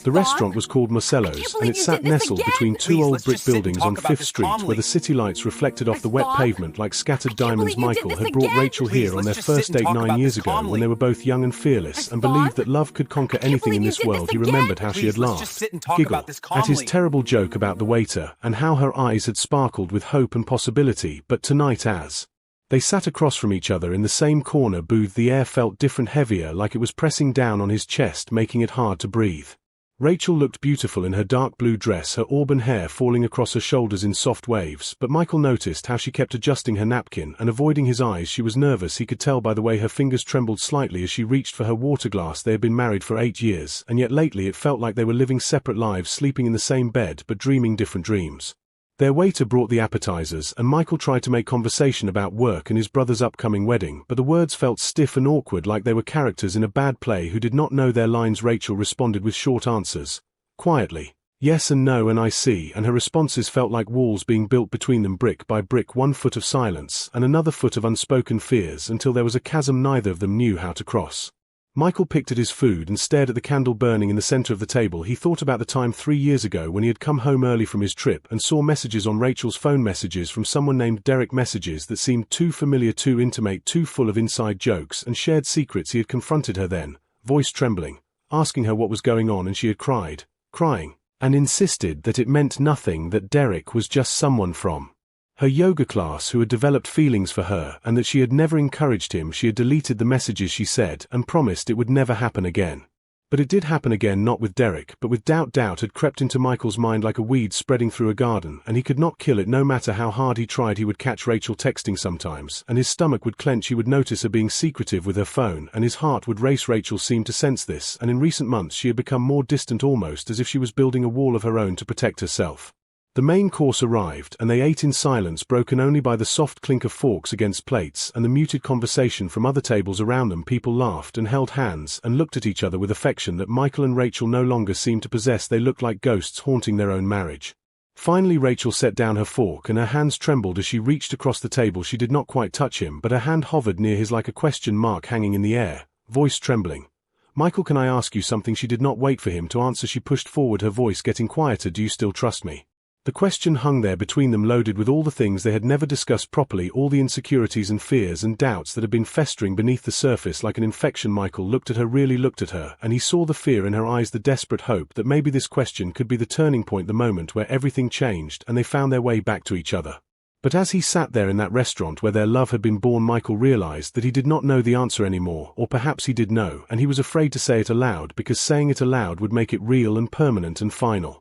The restaurant was called Marcello's, and it sat nestled between two old brick buildings on Fifth Street where the city lights reflected off the wet pavement like scattered diamonds. Michael had brought Rachel here on their first date 9 years ago when they were both young and fearless and believed that love could conquer anything in this world. He remembered how she had laughed, giggled at his terrible joke about the waiter, and how her eyes had sparkled with hope and possibility. But tonight, as they sat across from each other in the same corner booth, the air felt different, heavier, like it was pressing down on his chest, making it hard to breathe. Rachel looked beautiful in her dark blue dress, her auburn hair falling across her shoulders in soft waves, but Michael noticed how she kept adjusting her napkin and avoiding his eyes. She was nervous, he could tell by the way her fingers trembled slightly as she reached for her water glass. They had been married for 8 years, and yet lately it felt like they were living separate lives, sleeping in the same bed but dreaming different dreams. Their waiter brought the appetizers, and Michael tried to make conversation about work and his brother's upcoming wedding, but the words felt stiff and awkward, like they were characters in a bad play who did not know their lines. Rachel responded with short answers, quietly, yes and no and I see, and her responses felt like walls being built between them, brick by brick, 1 foot of silence and another foot of unspoken fears, until there was a chasm neither of them knew how to cross. Michael picked at his food and stared at the candle burning in the center of the table. He thought about the time 3 years ago when he had come home early from his trip and saw messages on Rachel's phone, messages from someone named Derek, messages that seemed too familiar, too intimate, too full of inside jokes and shared secrets. He had confronted her then, voice trembling, asking her what was going on, and she had cried, crying, and insisted that it meant nothing, that Derek was just someone from her yoga class who had developed feelings for her, and that she had never encouraged him. She had deleted the messages, she said, and promised it would never happen again. But it did happen again, not with Derek, but with doubt. Doubt had crept into Michael's mind like a weed spreading through a garden, and he could not kill it. No matter how hard he tried, he would catch Rachel texting sometimes, and his stomach would clench. He would notice her being secretive with her phone, and his heart would race. Rachel seemed to sense this, and in recent months she had become more distant, almost as if she was building a wall of her own to protect herself. The main course arrived, and they ate in silence, broken only by the soft clink of forks against plates and the muted conversation from other tables around them. People laughed and held hands and looked at each other with affection that Michael and Rachel no longer seemed to possess. They looked like ghosts haunting their own marriage. Finally Rachel set down her fork, and her hands trembled as she reached across the table. She did not quite touch him, but her hand hovered near his like a question mark hanging in the air, voice trembling. Michael, can I ask you something? She did not wait for him to answer. She pushed forward, her voice getting quieter. Do you still trust me? The question hung there between them, loaded with all the things they had never discussed properly, all the insecurities and fears and doubts that had been festering beneath the surface like an infection. Michael looked at her, really looked at her, and he saw the fear in her eyes, the desperate hope that maybe this question could be the turning point, the moment where everything changed and they found their way back to each other. But as he sat there in that restaurant where their love had been born, Michael realized that he did not know the answer anymore, or perhaps he did know, and he was afraid to say it aloud because saying it aloud would make it real and permanent and final.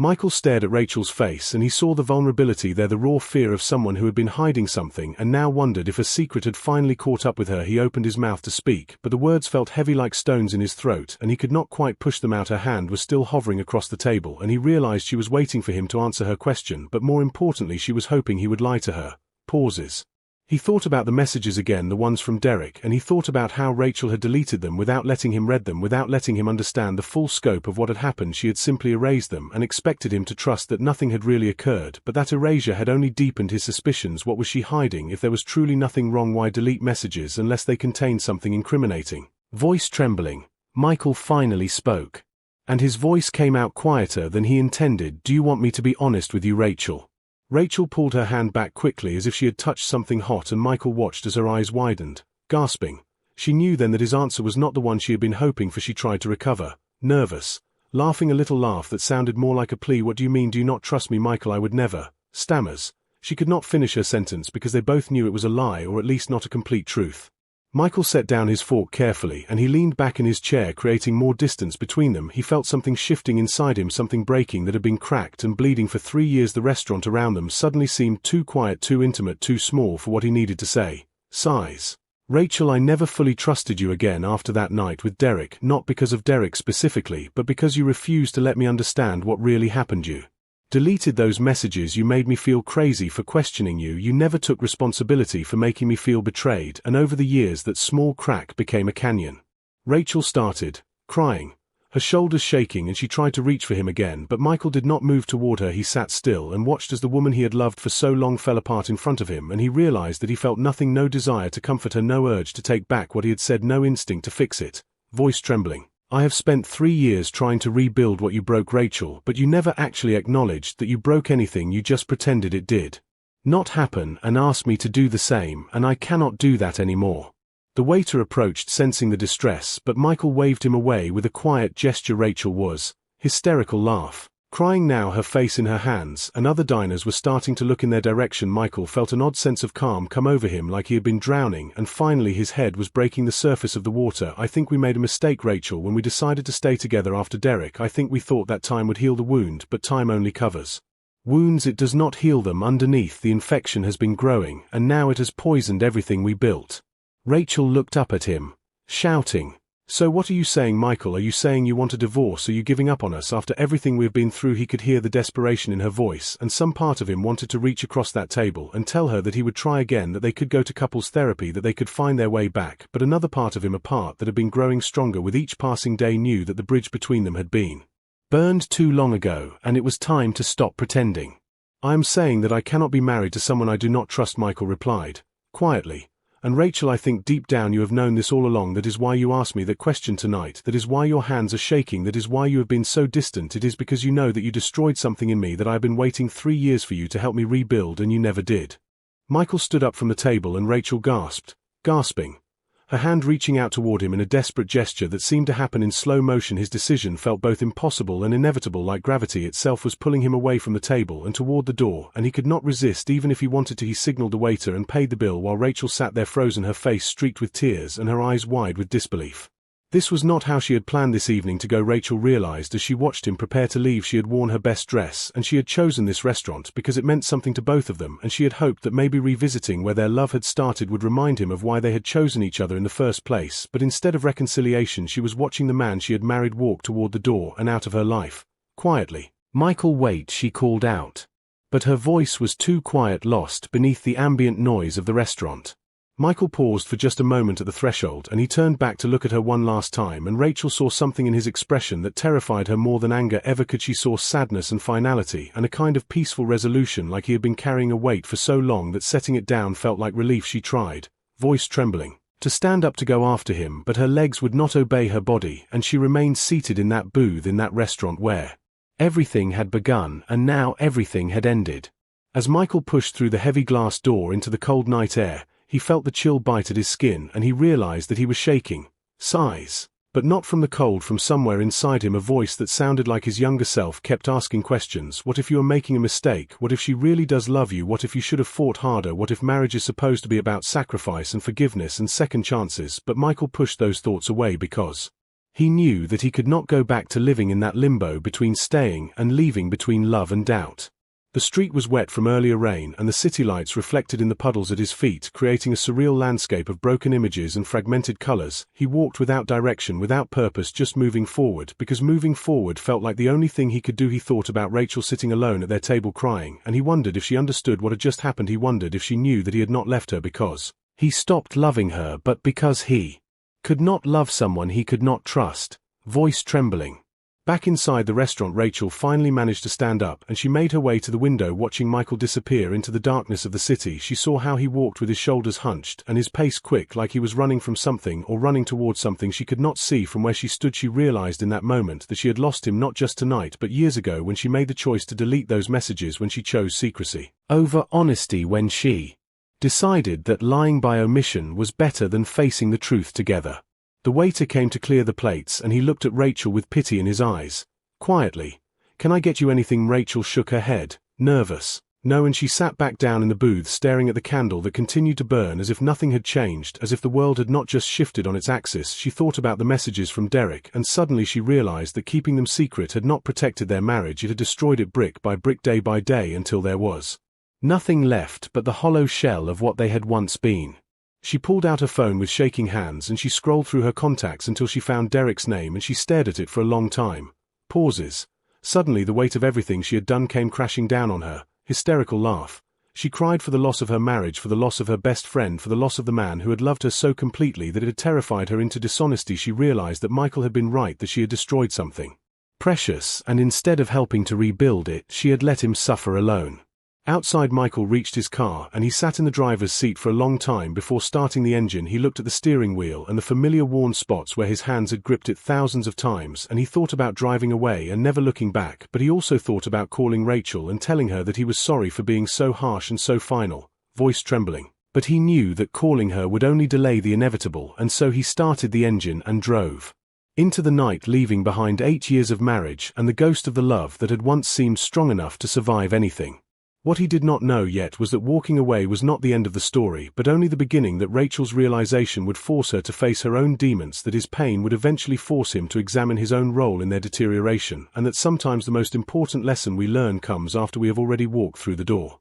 Michael stared at Rachel's face, and he saw the vulnerability there, the raw fear of someone who had been hiding something and now wondered if a secret had finally caught up with her. He opened his mouth to speak, but the words felt heavy like stones in his throat, and he could not quite push them out. Her hand was still hovering across the table, and he realized she was waiting for him to answer her question, but more importantly she was hoping he would lie to her. Pauses. He thought about the messages again, the ones from Derek, and he thought about how Rachel had deleted them without letting him read them, without letting him understand the full scope of what had happened. She had simply erased them and expected him to trust that nothing had really occurred, but that erasure had only deepened his suspicions. What was she hiding? If there was truly nothing wrong, why delete messages unless they contained something incriminating? Voice trembling, Michael finally spoke. And his voice came out quieter than he intended. Do you want me to be honest with you, Rachel? Rachel pulled her hand back quickly as if she had touched something hot, and Michael watched as her eyes widened, gasping. She knew then that his answer was not the one she had been hoping for. She tried to recover, nervous, laughing a little laugh that sounded more like a plea. What do you mean? Do you not trust me, Michael? I would never. Stammers. She could not finish her sentence because they both knew it was a lie, or at least not a complete truth. Michael set down his fork carefully, and he leaned back in his chair, creating more distance between them. He felt something shifting inside him, something breaking that had been cracked and bleeding for 3 years. The restaurant around them suddenly seemed too quiet, too intimate, too small for what he needed to say. Sighs. Rachel, I never fully trusted you again after that night with Derek, not because of Derek specifically, but because you refused to let me understand what really happened. You deleted those messages. You made me feel crazy for questioning you. You never took responsibility for making me feel betrayed, and over the years that small crack became a canyon. Rachel started crying, her shoulders shaking, and she tried to reach for him again, but Michael did not move toward her. He sat still and watched as the woman he had loved for so long fell apart in front of him, and he realized that he felt nothing, no desire to comfort her, no urge to take back what he had said, no instinct to fix it. Voice trembling, I have spent 3 years trying to rebuild what you broke, Rachel, but you never actually acknowledged that you broke anything, you just pretended it did not happen and asked me to do the same, and I cannot do that anymore. The waiter approached, sensing the distress, but Michael waved him away with a quiet gesture. Rachel was hysterical laugh. Crying now, her face in her hands, and other diners were starting to look in their direction. Michael felt an odd sense of calm come over him, like he had been drowning, and finally his head was breaking the surface of the water. I think we made a mistake, Rachel, when we decided to stay together after Derek. I think we thought that time would heal the wound, but time only covers wounds, it does not heal them. Underneath, the infection has been growing, and now it has poisoned everything we built. Rachel looked up at him, shouting, "So what are you saying, Michael? Are you saying you want a divorce? Are you giving up on us after everything we've been through?" He could hear the desperation in her voice, and some part of him wanted to reach across that table and tell her that he would try again, that they could go to couples therapy, that they could find their way back, but another part of him, a part that had been growing stronger with each passing day, knew that the bridge between them had been burned too long ago, and it was time to stop pretending. "I am saying that I cannot be married to someone I do not trust," Michael replied, quietly. "And Rachel, I think deep down you have known this all along. That is why you asked me that question tonight. That is why your hands are shaking. That is why you have been so distant. It is because you know that you destroyed something in me, that I have been waiting 3 years for you to help me rebuild, and you never did." Michael stood up from the table, and Rachel gasped, gasping, her hand reaching out toward him in a desperate gesture that seemed to happen in slow motion. His decision felt both impossible and inevitable, like gravity itself was pulling him away from the table and toward the door, and he could not resist even if he wanted to. He signaled the waiter and paid the bill, while Rachel sat there frozen, her face streaked with tears and her eyes wide with disbelief. This was not how she had planned this evening to go, Rachel realized as she watched him prepare to leave. She had worn her best dress, and she had chosen this restaurant because it meant something to both of them, and she had hoped that maybe revisiting where their love had started would remind him of why they had chosen each other in the first place. But instead of reconciliation, she was watching the man she had married walk toward the door and out of her life, quietly. "Michael, wait," she called out. But her voice was too quiet, lost beneath the ambient noise of the restaurant. Michael paused for just a moment at the threshold, and he turned back to look at her one last time, and Rachel saw something in his expression that terrified her more than anger ever could. She saw sadness and finality, and a kind of peaceful resolution, like he had been carrying a weight for so long that setting it down felt like relief. She tried, voice trembling, to stand up to go after him, but her legs would not obey her body, and she remained seated in that booth in that restaurant where everything had begun, and now everything had ended. As Michael pushed through the heavy glass door into the cold night air, he felt the chill bite at his skin, and he realized that he was shaking. Sighs. But not from the cold. From somewhere inside him, a voice that sounded like his younger self kept asking questions. What if you are making a mistake? What if she really does love you? What if you should have fought harder? What if marriage is supposed to be about sacrifice and forgiveness and second chances? But Michael pushed those thoughts away because he knew that he could not go back to living in that limbo between staying and leaving, between love and doubt. The street was wet from earlier rain, and the city lights reflected in the puddles at his feet, creating a surreal landscape of broken images and fragmented colors. He walked without direction, without purpose, just moving forward, because moving forward felt like the only thing he could do. He thought about Rachel sitting alone at their table crying, and he wondered if she understood what had just happened. He wondered if she knew that he had not left her because he stopped loving her, but because he could not love someone he could not trust. Voice trembling. Back inside the restaurant, Rachel finally managed to stand up, and she made her way to the window, watching Michael disappear into the darkness of the city. She saw how he walked with his shoulders hunched, and his pace quick, like he was running from something or running towards something she could not see from where she stood. She realized in that moment that she had lost him, not just tonight but years ago, when she made the choice to delete those messages, when she chose secrecy over honesty, when she decided that lying by omission was better than facing the truth together. The waiter came to clear the plates, and he looked at Rachel with pity in his eyes. Quietly, "Can I get you anything?" Rachel shook her head, nervous. "No," and she sat back down in the booth, staring at the candle that continued to burn as if nothing had changed, as if the world had not just shifted on its axis. She thought about the messages from Derek, and suddenly she realized that keeping them secret had not protected their marriage. It had destroyed it brick by brick, day by day, until there was nothing left but the hollow shell of what they had once been. She pulled out her phone with shaking hands, and she scrolled through her contacts until she found Derek's name, and she stared at it for a long time. Pauses. Suddenly the weight of everything she had done came crashing down on her. Hysterical laugh. She cried for the loss of her marriage, for the loss of her best friend, for the loss of the man who had loved her so completely that it had terrified her into dishonesty. She realized that Michael had been right, that she had destroyed something precious, and instead of helping to rebuild it, she had let him suffer alone. Outside, Michael reached his car and he sat in the driver's seat for a long time before starting the engine. He looked at the steering wheel and the familiar worn spots where his hands had gripped it thousands of times, and he thought about driving away and never looking back, but he also thought about calling Rachel and telling her that he was sorry for being so harsh and so final, voice trembling. But he knew that calling her would only delay the inevitable, and so he started the engine and drove into the night, leaving behind 8 years of marriage and the ghost of the love that had once seemed strong enough to survive anything. What he did not know yet was that walking away was not the end of the story, but only the beginning. That Rachel's realization would force her to face her own demons, that his pain would eventually force him to examine his own role in their deterioration, and that sometimes the most important lesson we learn comes after we have already walked through the door.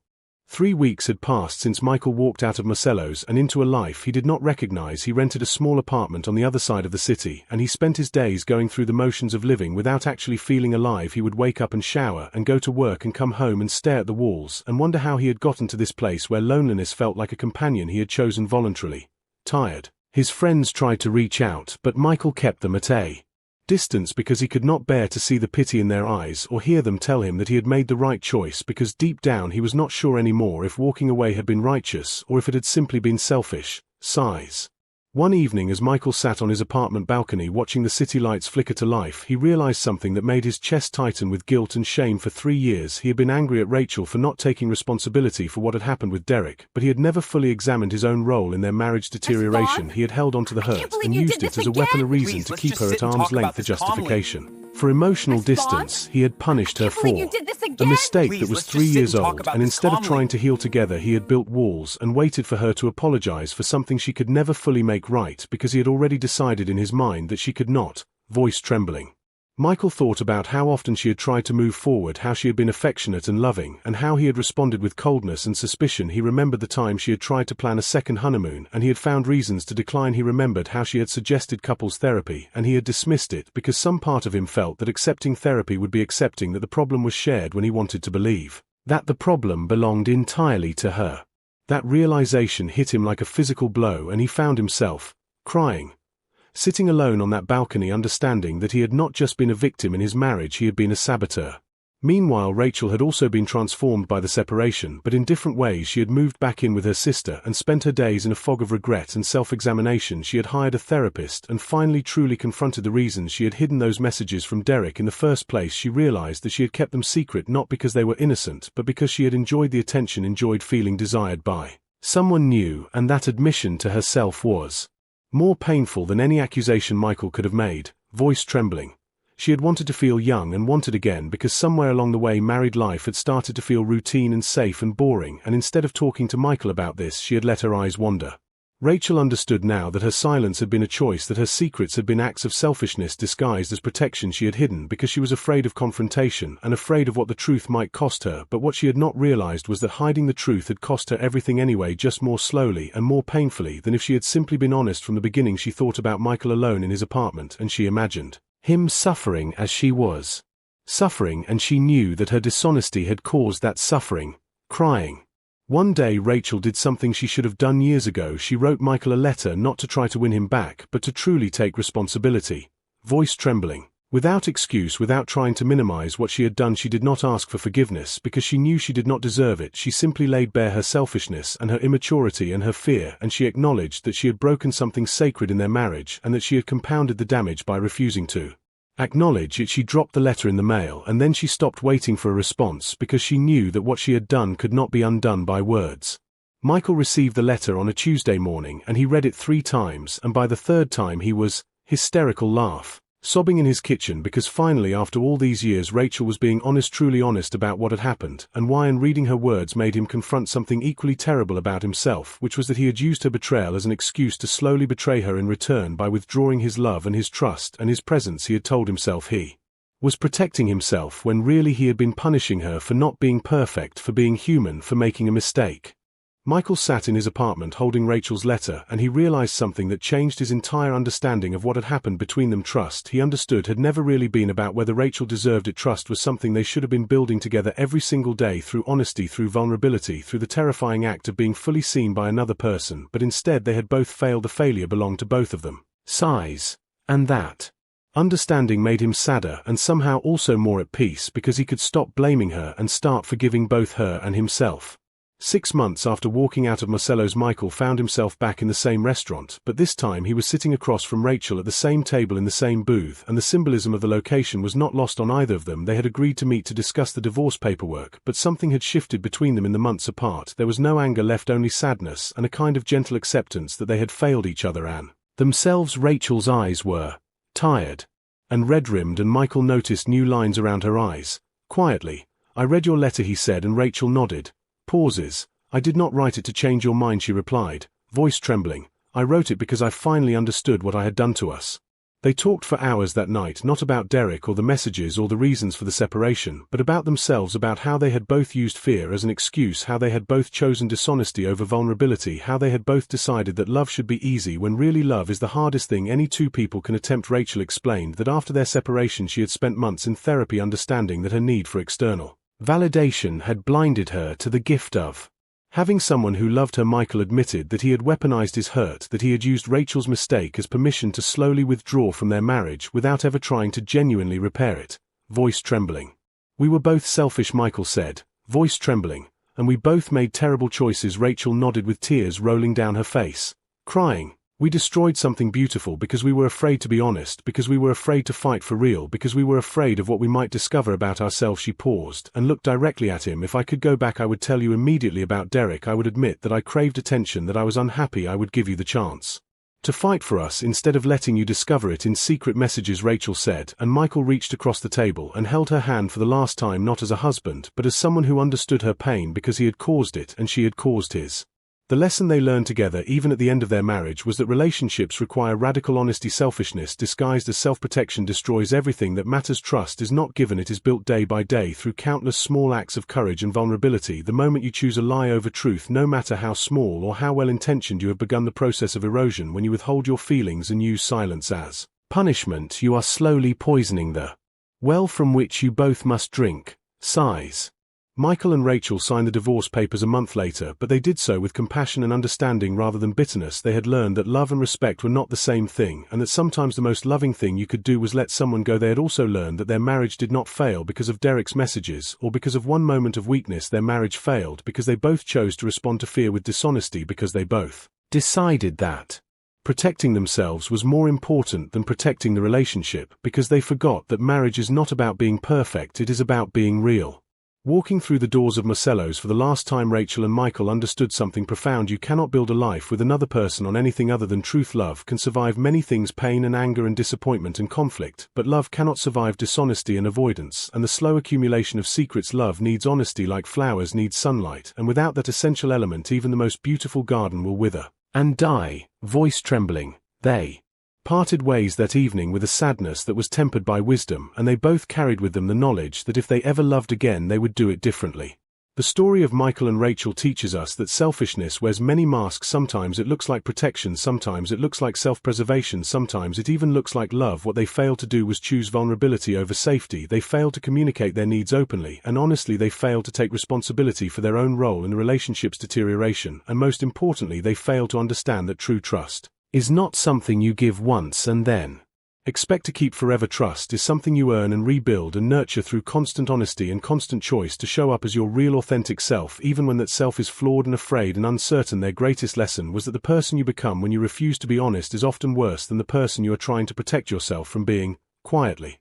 3 weeks had passed since Michael walked out of Marcello's and into a life he did not recognize. He rented a small apartment on the other side of the city, and he spent his days going through the motions of living without actually feeling alive. He would wake up and shower and go to work and come home and stare at the walls and wonder how he had gotten to this place where loneliness felt like a companion he had chosen voluntarily. Tired, his friends tried to reach out, but Michael kept them at a distance because he could not bear to see the pity in their eyes or hear them tell him that he had made the right choice, because deep down he was not sure anymore if walking away had been righteous or if it had simply been selfish. Sighs. One evening, as Michael sat on his apartment balcony watching the city lights flicker to life, he realized something that made his chest tighten with guilt and shame. For 3 years he had been angry at Rachel for not taking responsibility for what had happened with Derek, but he had never fully examined his own role in their marriage deterioration. He had held onto the hurt and used it as a weapon, a reason to keep her at arm's length, for justification. For emotional distance, he had punished her for a mistake that was 3 years old, and instead of trying to heal together, he had built walls and waited for her to apologize for something she could never fully make right, because he had already decided in his mind that she could not. Voice trembling. Michael thought about how often she had tried to move forward, how she had been affectionate and loving, and how he had responded with coldness and suspicion. He remembered the time she had tried to plan a second honeymoon, and he had found reasons to decline. He remembered how she had suggested couples therapy, and he had dismissed it because some part of him felt that accepting therapy would be accepting that the problem was shared, when he wanted to believe that the problem belonged entirely to her. That realization hit him like a physical blow, and he found himself crying, sitting alone on that balcony, understanding that he had not just been a victim in his marriage, he had been a saboteur. Meanwhile, Rachel had also been transformed by the separation, but in different ways. She had moved back in with her sister and spent her days in a fog of regret and self-examination. She had hired a therapist and finally truly confronted the reasons she had hidden those messages from Derek in the first place. She realized that she had kept them secret not because they were innocent, but because she had enjoyed the attention, enjoyed feeling desired by someone new, and that admission to herself was more painful than any accusation Michael could have made. Voice trembling. She had wanted to feel young and wanted again, because somewhere along the way married life had started to feel routine and safe and boring, and instead of talking to Michael about this, she had let her eyes wander. Rachel understood now that her silence had been a choice, that her secrets had been acts of selfishness disguised as protection. She had hidden because she was afraid of confrontation and afraid of what the truth might cost her, but what she had not realized was that hiding the truth had cost her everything anyway, just more slowly and more painfully than if she had simply been honest from the beginning. She thought about Michael alone in his apartment, and she imagined him suffering as she was suffering, and she knew that her dishonesty had caused that suffering. Crying. One day Rachel did something she should have done years ago. She wrote Michael a letter, not to try to win him back, but to truly take responsibility. Voice trembling. Without excuse, without trying to minimize what she had done, she did not ask for forgiveness because she knew she did not deserve it. She simply laid bare her selfishness and her immaturity and her fear, and she acknowledged that she had broken something sacred in their marriage and that she had compounded the damage by refusing to acknowledge it. She dropped the letter in the mail, and then she stopped waiting for a response because she knew that what she had done could not be undone by words. Michael received the letter on a Tuesday morning, and he read it 3 times, and by the 3rd time he was hysterical, sobbing in his kitchen, because finally, after all these years, Rachel was being honest, truly honest about what had happened and why, and reading her words made him confront something equally terrible about himself, which was that he had used her betrayal as an excuse to slowly betray her in return by withdrawing his love and his trust and his presence. He had told himself he was protecting himself when really he had been punishing her for not being perfect, for being human, for making a mistake. Michael sat in his apartment holding Rachel's letter, and he realized something that changed his entire understanding of what had happened between them. Trust, he understood, had never really been about whether Rachel deserved it. Trust was something they should have been building together every single day, through honesty, through vulnerability, through the terrifying act of being fully seen by another person, but instead they had both failed. The failure belonged to both of them. Sighs. And that Understanding made him sadder and somehow also more at peace because he could stop blaming her and start forgiving both her and himself. 6 months after walking out of Marcello's, Michael found himself back in the same restaurant, but this time he was sitting across from Rachel at the same table in the same booth, and the symbolism of the location was not lost on either of them. They had agreed to meet to discuss the divorce paperwork, but something had shifted between them in the months apart. There was no anger left, only sadness, and a kind of gentle acceptance that they had failed each other and themselves. Rachel's eyes were tired and red-rimmed, and Michael noticed new lines around her eyes. Quietly, "I read your letter," he said, and Rachel nodded. Pauses. "I did not write it to change your mind," she replied, voice trembling. "I wrote it because I finally understood what I had done to us." They talked for hours that night, not about Derek or the messages or the reasons for the separation, but about themselves, about how they had both used fear as an excuse, how they had both chosen dishonesty over vulnerability, how they had both decided that love should be easy when really love is the hardest thing any two people can attempt. Rachel explained that after their separation she had spent months in therapy, understanding that her need for external validation had blinded her to the gift of having someone who loved her. Michael admitted that he had weaponized his hurt, that he had used Rachel's mistake as permission to slowly withdraw from their marriage without ever trying to genuinely repair it. Voice trembling. "We were both selfish," Michael said, voice trembling, "and we both made terrible choices." Rachel nodded with tears rolling down her face. Crying. "We destroyed something beautiful because we were afraid to be honest, because we were afraid to fight for real, because we were afraid of what we might discover about ourselves." She paused and looked directly at him. "If I could go back, I would tell you immediately about Derek. I would admit that I craved attention, that I was unhappy. I would give you the chance to fight for us instead of letting you discover it in secret messages," Rachel said, and Michael reached across the table and held her hand for the last time, not as a husband, but as someone who understood her pain because he had caused it and she had caused his. The lesson they learned together, even at the end of their marriage, was that relationships require radical honesty. Selfishness disguised as self-protection destroys everything that matters. Trust is not given, it is built day by day through countless small acts of courage and vulnerability. The moment you choose a lie over truth, no matter how small or how well-intentioned, you have begun the process of erosion. When you withhold your feelings and use silence as punishment, you are slowly poisoning the well from which you both must drink. Sighs. Michael and Rachel signed the divorce papers a month later, but they did so with compassion and understanding rather than bitterness. They had learned that love and respect were not the same thing, and that sometimes the most loving thing you could do was let someone go. They had also learned that their marriage did not fail because of Derek's messages, or because of one moment of weakness. Their marriage failed because they both chose to respond to fear with dishonesty, because they both decided that protecting themselves was more important than protecting the relationship, because they forgot that marriage is not about being perfect, it is about being real. Walking through the doors of Marcello's for the last time, Rachel and Michael understood something profound. You cannot build a life with another person on anything other than truth. Love can survive many things, pain and anger and disappointment and conflict, but love cannot survive dishonesty and avoidance and the slow accumulation of secrets. Love needs honesty like flowers need sunlight, and without that essential element, even the most beautiful garden will wither and die. Voice trembling. They parted ways that evening with a sadness that was tempered by wisdom, and they both carried with them the knowledge that if they ever loved again they would do it differently. The story of Michael and Rachel teaches us that selfishness wears many masks. Sometimes it looks like protection, sometimes it looks like self-preservation, sometimes it even looks like love. What they failed to do was choose vulnerability over safety. They failed to communicate their needs openly and honestly. They failed to take responsibility for their own role in the relationship's deterioration, and most importantly, they failed to understand that true trust is not something you give once and then expect to keep forever. Trust is something you earn and rebuild and nurture through constant honesty and constant choice to show up as your real authentic self, even when that self is flawed and afraid and uncertain. Their greatest lesson was that the person you become when you refuse to be honest is often worse than the person you are trying to protect yourself from being. Quietly,